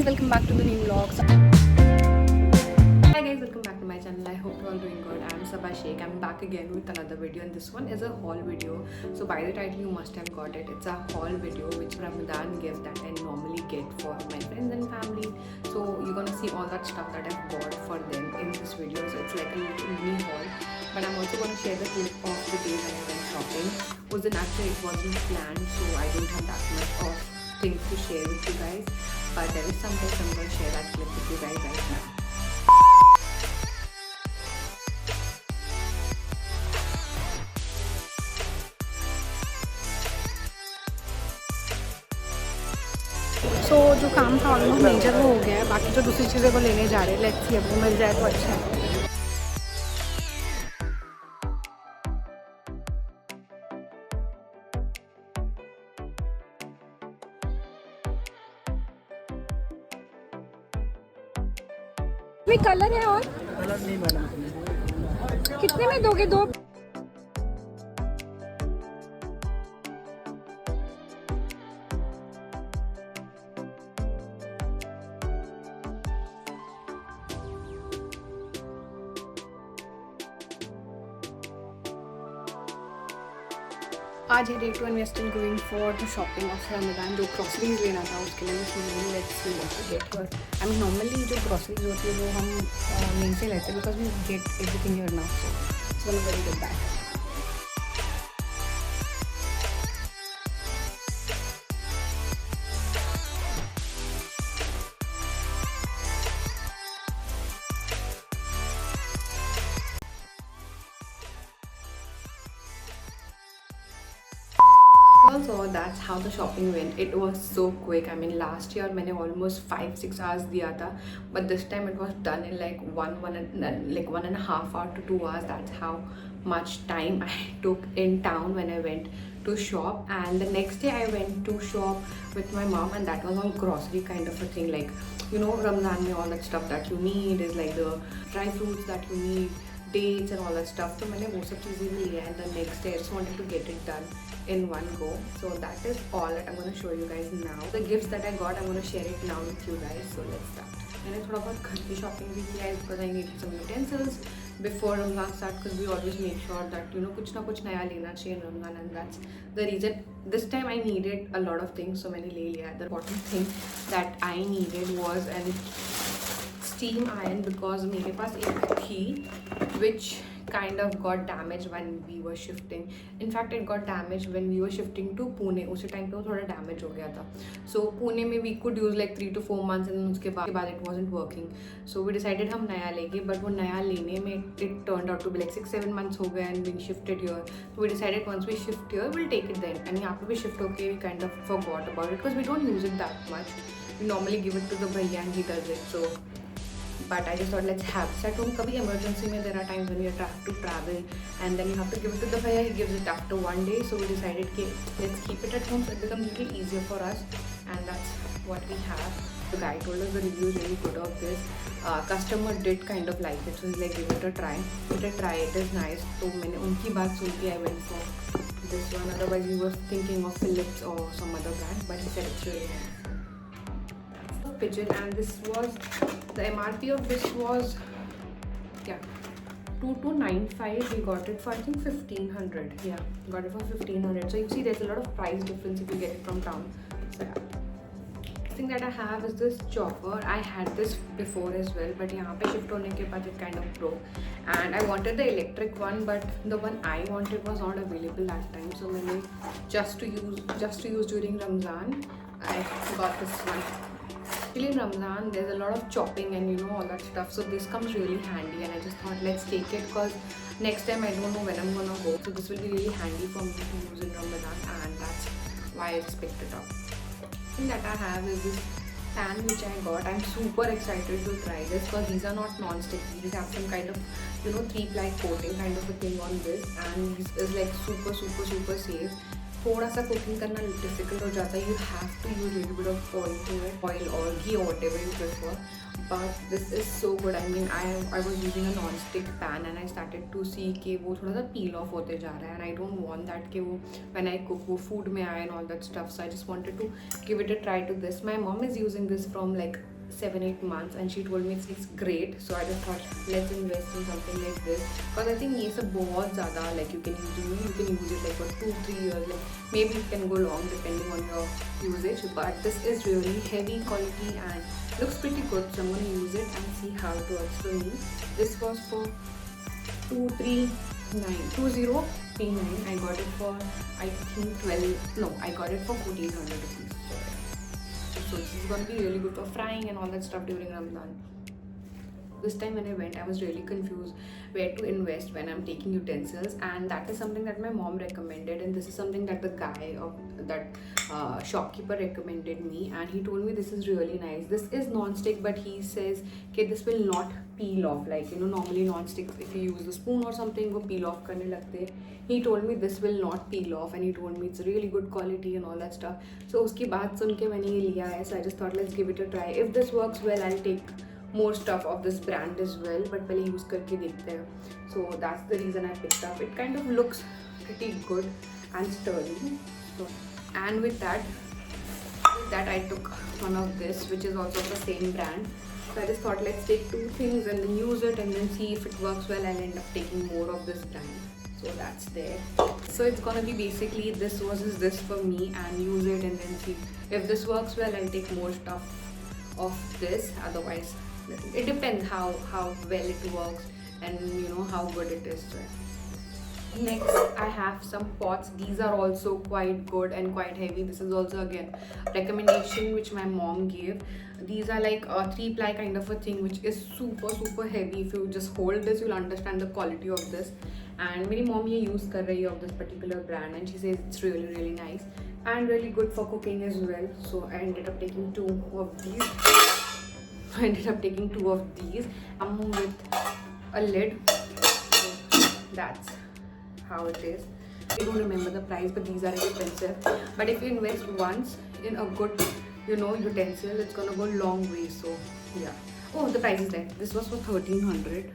guys, welcome back to the new vlogs. Hi guys, welcome back to my channel. I hope you're all doing good. I'm Sabah Sheikh. I'm back again with another video, and this one is a haul video. So by the title you must have got it. It's a haul video which Ramadan gift that I normally get for my friends and family. So you're gonna see all that stuff that I've bought for them in this video. So it's like a little mini haul. But I'm also gonna share the clip of the day when I went shopping. Actually it wasn't planned, so I don't have that much of things to share with you guys. But there is some place I'm gonna share that clip with you guys right now. सो जो काम था almost major वो हो गया है. बाकी जो दूसरी चीज़ें वो लेने जा रहे हैं. लेट्स सी, अब वो मिल जाए तो अच्छा है. कोई कलर है और कलर नहीं मैडम. कितने में दोगे? दो. आज है day 2 and we are still going for the shopping of Ramzan. जो ग्रॉसरीज लेना था उसके लिए मैं let's see what to get here. I mean normally जो ग्रॉसरीज होती है वो हम मेन से लेते हैं because we get everything here now. So it's very good back. Also, that's how the shopping went. It was so quick. I mean, last year मैंने almost 5-6 hours दिया था, but this time it was done in like one and a half hour to 2 hours. That's how much time I took in town when I went to shop. And the next day I went to shop with my mom, and that was all grocery kind of a thing. Like, you know, Ramadan में all that stuff that you need is like the dry fruits that you need, dates and all that stuff. So मैंने वो सब चीज़ें भी लिया, and the next day I just wanted to get it done in one go. So that is all that I'm going to show you guys now. The gifts that I got, I'm going to share it now with you guys. So let's start. मैंने थोड़ा बहुत घर की shopping भी किया है because I needed some utensils before Ramadan start, because we always make sure that you know कुछ ना कुछ नया लेना चाहिए in Ramadan, and that's the reason. This time I needed a lot of things, so मैंने ले लिया. The important thing that I needed was an steam iron, because मेरे पास एक थी which kind of got damaged when we were shifting. In fact, it got damaged when we were shifting to Pune. उसी time पे वो थोड़ा damage हो गया था. So Pune में we could use like 3 to 4 months, and उसके बाद it wasn't working. So we decided हम नया लेंगे, but वो नया लेने में it turned out to be like 6-7 months हो गए and we shifted here. So we decided once we shift here, we'll take it then. And यहाँ पे भी shift होके we kind of forgot about it because we don't use it that much. We normally give it to the bhaiya and he does it. So but I just thought let's have this at home. Kabhi emergency mein there are times when you have to travel and then you have to give it to the bhaiya. He gives it after one day, so we decided कि let's keep it at home so it becomes a little easier for us, and that's what we have. The guy told us the review is really good of this. Customer did kind of like it, so he's like give it a try. It is nice. So मैंने उनकी बात सुन के I went for this one. Otherwise we were thinking of Philips or some other brand, but he said it's really nice. Pigeon, and this was the MRP of this was 2295. We got it for I think 1500. Yeah, got it for 1500. So you see there's a lot of price difference if you get it from town. So yeah. Thing that I have is this chopper. I had this before as well, but यहाँ पे shift होने के बाद it kind of broke, and I wanted the electric one, but the one I wanted was not available that time. So मैंने just to use during Ramzan, I got this one. Actually in Ramadan there's a lot of chopping and you know all that stuff, so this comes really handy, and I just thought let's take it because next time I don't know when I'm gonna go, so this will be really handy for me to use in Ramadan, and that's why I just picked it up. The thing that I have is this pan which I got. I'm super excited to try this because these are not non-stick. These have some kind of 3-ply coating kind of a thing on this, and this is like super safe. थोड़ा सा cooking करना difficult हो जाता है. You have to use little bit of oil to it, oil और घी और whatever you prefer, but this is so good. I mean I was using a non stick pan and I started to see कि वो थोड़ा सा पील of होते जा रहा है, and I don't want that कि वो व्हेन आई कुक वो फूड में आए and all that stuff. So I just wanted to give it a try to this. My mom is using this from like 7-8 months, and she told me it's great. So I just thought let's invest in something like this, because I think ये सब बहुत ज़्यादा like you can use it like for 2-3 years, like maybe it can go long depending on your usage. But this is really heavy quality and looks pretty good, so I'm gonna use it and see how it works for me. This was for 2039. I got it for I think 12. No, I got it for 1400 rupees. So this is gonna be really good for frying and all that stuff during Ramadan. This time when I went, I was really confused where to invest when I'm taking utensils, and that is something that my mom recommended, and this is something that the guy of that shopkeeper recommended me, and he told me this is really nice. This is non-stick, but he says okay, this will not peel off, like normally non-stick, if you use the spoon or something, वो peel off करने लगते हैं. He told me this will not peel off, and he told me it's really good quality and all that stuff. So उसकी बात सुन के मैंने ये लिया है. So I just thought let's give it a try. If this works well, I'll take more stuff of this brand as well, but पहले use करके देखते हैं. So that's the reason I picked up. It kind of looks pretty good and sturdy. So, and with that I took one of this, which is also the same brand. So I just thought let's take two things and then use it and then see if it works well. I'll end up taking more of this brand. So that's there. So it's gonna be basically this versus this for me, and use it and then see if this works well. I'll take more stuff of this. Otherwise, it depends how well it works and how good it is. Next, I have some pots. These are also quite good and quite heavy. This is also again recommendation which my mom gave. These are like a 3-ply kind of a thing, which is super heavy. If you just hold this, you'll understand the quality of this. And my mom ये use कर रही है of this particular brand, and she says it's really nice and really good for cooking as well. So I ended up taking two of these. I'm with a lid. So that's how it is. I don't remember the price, but these are expensive. But if you invest once in a good utensil, it's gonna go a long way. So yeah. Oh, the price is there. This was for 1300,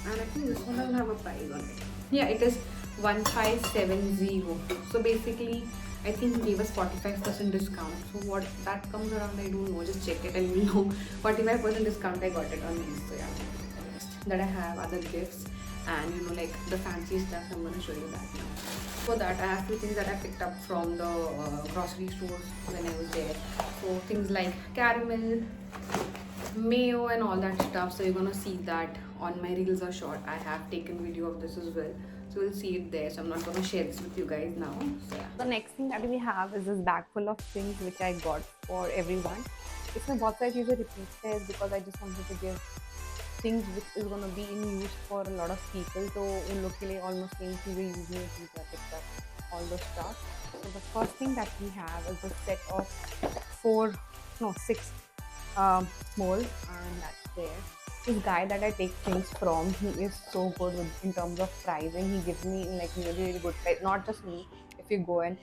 and I think this one doesn't have a price on it. Yeah, it is 1570. So basically I think he gave us 45% discount. So what that comes around, I don't know. Just check it and you'll know. 45% discount I got it on these. So yeah. That I have other gifts and like the fancy stuff. I'm gonna show you that now. For that, I have few things that I picked up from the grocery stores when I was there. So things like caramel, mayo and all that stuff. So you're gonna see that on my reels or short. I have taken video of this as well, so we'll see it there. So I'm not gonna share this with you guys now. So yeah. The next thing that we have is this bag full of things which I got for everyone. इसमें बहुत सारी चीज़ें repeat है because I just wanted to give things which is gonna be in use for a lot of people. तो उन लोग के लिए almost same चीज़ें use में चीज़ें picked up all the stuff. So the first thing that we have is a set of 6 mold, and that's there. This guy that I take things from, he is so good in terms of pricing. He gives me like really good price. Not just me. If you go and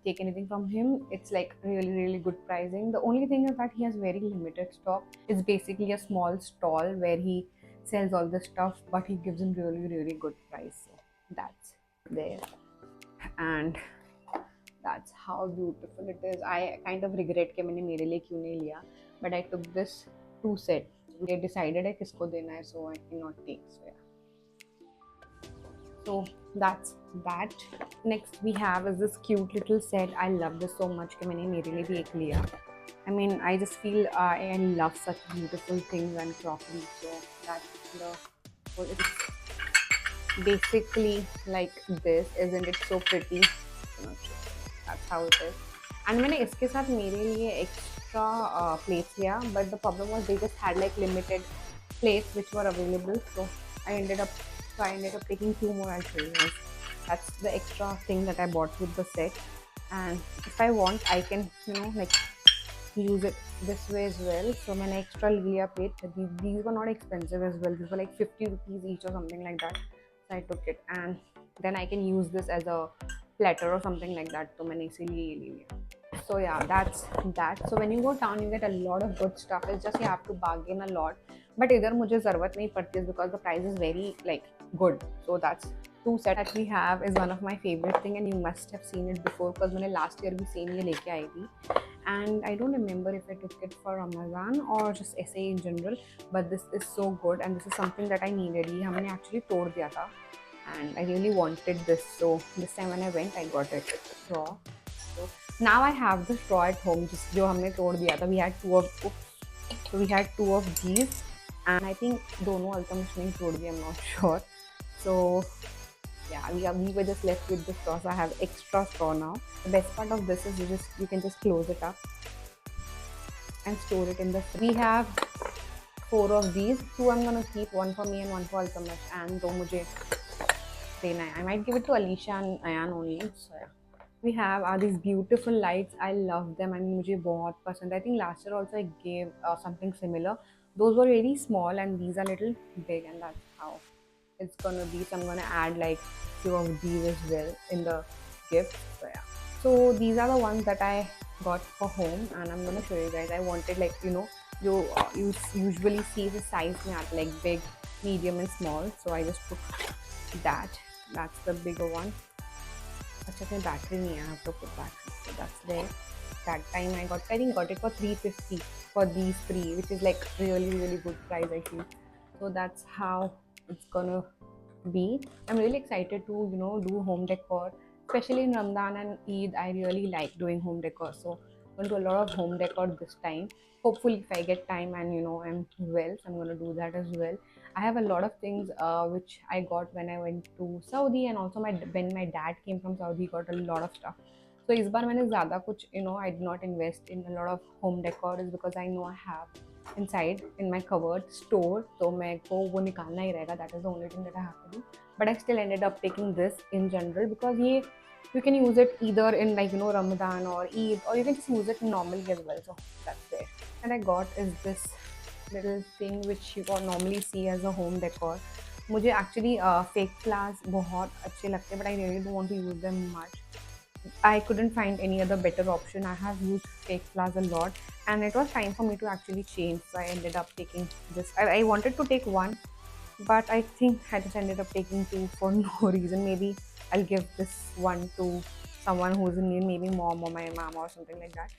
take anything from him, it's like really good pricing. The only thing is that he has very limited stock. It's basically a small stall where he sells all the stuff, but he gives him really good price. So that's there, and that's how beautiful it is. I kind of regret कि मैंने मेरे लिए क्यों नहीं लिया, but I took this 2 set. We decided है किसको देना है, so I cannot take. So yeah. So that's that. Next we have is this cute little set. I love this so much कि मैंने मेरे लिए भी एक लिया. I mean, I just feel I love such beautiful things and crockery. So that's it's basically like this, isn't it so pretty? I'm not sure. That's how it is. And मैंने इसके साथ मेरे लिए extra plates लिया, but the problem was they just had like limited plates which were available. So I ended up taking 2 more. I'll show you guys. That's the extra thing that I bought with the set. And if I want, I can like use it this way as well. So मैंने extra लिया plate. These were not expensive as well. These were like 50 rupees each or something like that. So I took it, and then I can use this as a platter or something like that. So मैंने इसीलिए ये ले लिया. So yeah, that's that. So when you go down, you get a lot of good stuff. It's just you have to bargain a lot. But इधर मुझे ज़रूरत नहीं पड़ती because the price is very like good. So that's 2 set that we have is one of my favorite thing, and you must have seen it before because मैंने last year भी same ये लेके आई थी. and I don't remember if I took it for Ramadan or just SA in general, but this is so good and this is something that I needed. ये हमने actually तोड़ दिया था and I really wanted this, so this time when I went I got it raw. So now I have the straw at home just जो हमने तोड़ दिया था. We had two of these and I think दोनों अल्तमश ने तोड़ दिया, I'm not sure. So yeah, we were just left with the straw, so I have extra straw now. The best part of this is you can just close it up and store it in the fridge. We have 4 of these. 2 I'm gonna keep, one for me and one for Altamash, and दो मुझे देना है. I might give it to Alicia and Ayan only. So yeah. We have are these beautiful lights. I love them and मुझे बहुत पसंद. I think last year also I gave something similar. Those were very small and these are little big, and that's how it's gonna be. So I'm gonna add like few of these as well in the gift. So yeah. So these are the ones that I got for home and I'm gonna show you guys. I wanted like you usually see the size में आते like big, medium and small. So I just took that. That's the bigger one. अच्छा इसमें battery नहीं है, I have to put battery. So that's there. That time I think got it for 350 for these 3, which is like really good price I feel. So that's how it's gonna be. I'm really excited to do home decor, especially in Ramadan and Eid. I really like doing home decor, so I'm going to do a lot of home decor this time. Hopefully if I get time and I'm well, so I'm going to do that as well. I have a lot of things which I got when I went to Saudi, and also when my dad came from Saudi, he got a lot of stuff. So इस बार मैंने ज़्यादा कुछ I did not invest in a lot of home decor is because I know I have inside in my cupboard store, तो मेरे को वो निकालना ही रहेगा. That is the only thing that I have to do. But I still ended up taking this in general because you can use it either in like Ramadan or Eid, or you can just use it normally as well. So that's there. And I got is this little thing which you can normally see as a home decor. मुझे actually fake flowers बहुत अच्छे लगते हैं, but I really don't want to use them much. I couldn't find any other better option. I have used fake flowers a lot and it was time for me to actually change. So I ended up taking this. I wanted to take one, but I think I just ended up taking 2 for no reason. Maybe I'll give this one to someone who's in need, maybe mom or my mom or something like that.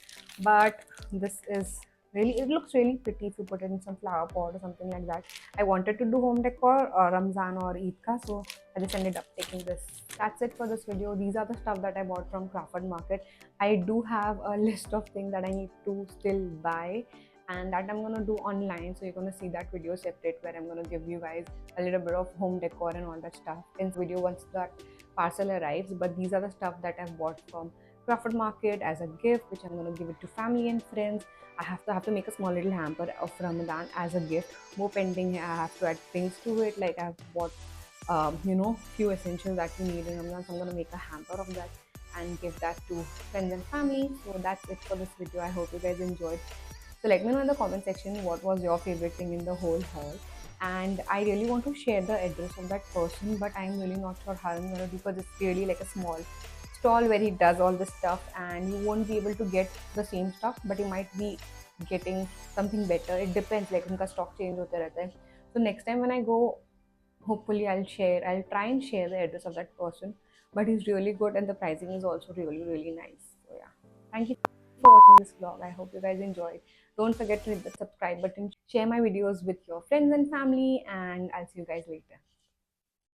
But this is it looks really pretty if you put it in some flower pot or something like that. I wanted to do home decor or Ramzan or Eid ka, so I just ended up taking this. That's it for this video. These are the stuff that I bought from Crawford Market. I do have a list of things that I need to still buy, and that I'm gonna do online, so you're gonna see that video separate where I'm gonna give you guys a little bit of home decor and all that stuff in the video once that parcel arrives. But these are the stuff that I've bought from Crawford Market as a gift, which I'm gonna give it to family and friends. I have to make a small little hamper of Ramadan as a gift. More pending, I have to add things to it. Like I've bought few essentials that you need in Ramadan, so I'm gonna make a hamper of that and give that to friends and family. So that's it for this video. I hope you guys enjoyed. So let me know in the comment section what was your favorite thing in the whole haul. And I really want to share the address of that person, but I'm really not sure how I'm gonna do because it's really like a small stall where he does all this stuff, and you won't be able to get the same stuff, but you might be getting something better. It depends, like उनका stock change होते रहता है. So next time when I go, hopefully I'll try and share the address of that person. But he's really good and the pricing is also really nice. So yeah, thank you for watching this vlog. I hope you guys enjoyed. Don't forget to hit the subscribe button, share my videos with your friends and family, and I'll see you guys later.